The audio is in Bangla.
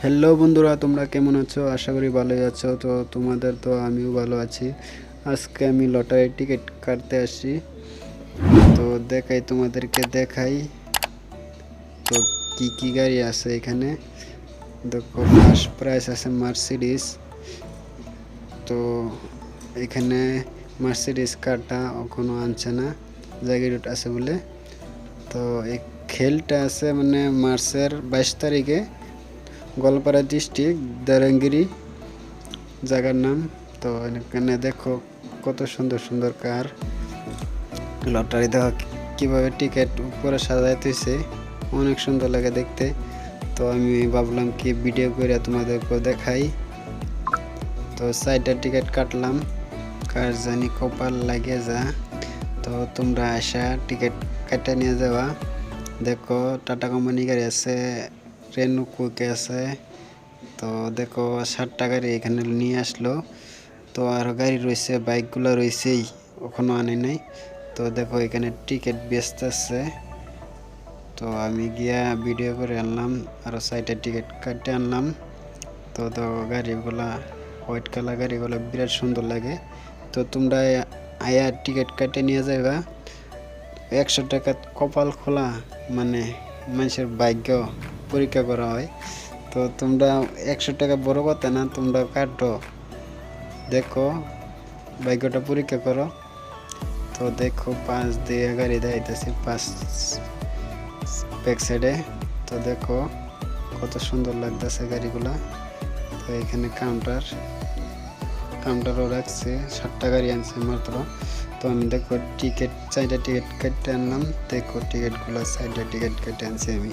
হ্যালো বন্ধুরা, তোমরা কেমন আছো? আশা করি ভালোই আছো। তো তোমাদের তো আমিও ভালো আছি। আজকে আমি লটারি টিকিট কাটতে আসছি। তো তোমাদেরকে দেখাই তো কি কি গাড়ি আছে এখানে। দেখো, ফার্স্ট প্রাইস আছে মার্সিডিস। তো এখানে মার্সিডিস কারটা এখনো আনছে না, জায়গাটা আছে বলে। তো এই খেলটা আছে মানে মার্চের 22 তারিখে গোয়ালপাড়া ডিস্ট্রিক্ট দারাঙ্গিরি জায়গার নাম। তো এখানে দেখো কত সুন্দর সুন্দর কার। লটারি দেখো কীভাবে টিকিট উপরে সাজাইতেছে, অনেক সুন্দর লাগে দেখতে। তো আমি ভাবলাম কি ভিডিও করে তোমাদেরকে দেখাই। তো 4টা টিকিট কাটলাম, কার জানি কপাল লাগে যা। তো তোমরা আসা টিকিট কাটে নিয়ে যাওয়া। দেখো টাটা কোম্পানি গাড়ি আছে, রেনু কুইকে আছে। তো দেখো 7টা গাড়ি এখানে নিয়ে আসলো। তো আরও গাড়ি রয়েছে, বাইকগুলো রয়েছেই, ওখানে আনে নাই। তো দেখো এখানে টিকিট বেচতেছে। তো আমি গিয়া ভিডিও করে আনলাম, আরও 4টা টিকিট কাটতে আনলাম। তো গাড়িগুলা হোয়াইট কালার গাড়িগুলো বিরাট সুন্দর লাগে। তো তোমরা আয়া টিকিট কাটে নিয়ে যাইবা। 100 টাকা কপাল খোলা, মানে মানুষের ভাগ্য পরীক্ষা করা হয়। তো তোমরা 100 টাকা বড় কথা না, তোমরা কাটো, দেখো ভাগ্যটা পরীক্ষা করো। তো দেখো 5 দিয়ে গাড়ি দেখাইতেছি, 5 ব্যাক সাইডে। তো দেখো কত সুন্দর লাগতেছে গাড়িগুলা। তো এখানে কাউন্টারও রাখছে, 7টা গাড়ি আনছে মাত্র। তো আমি দেখো টিকিট 4টা টিকিট কেটে আনলাম। দেখো টিকিটগুলো 4টা টিকিট কেটে আনছি আমি।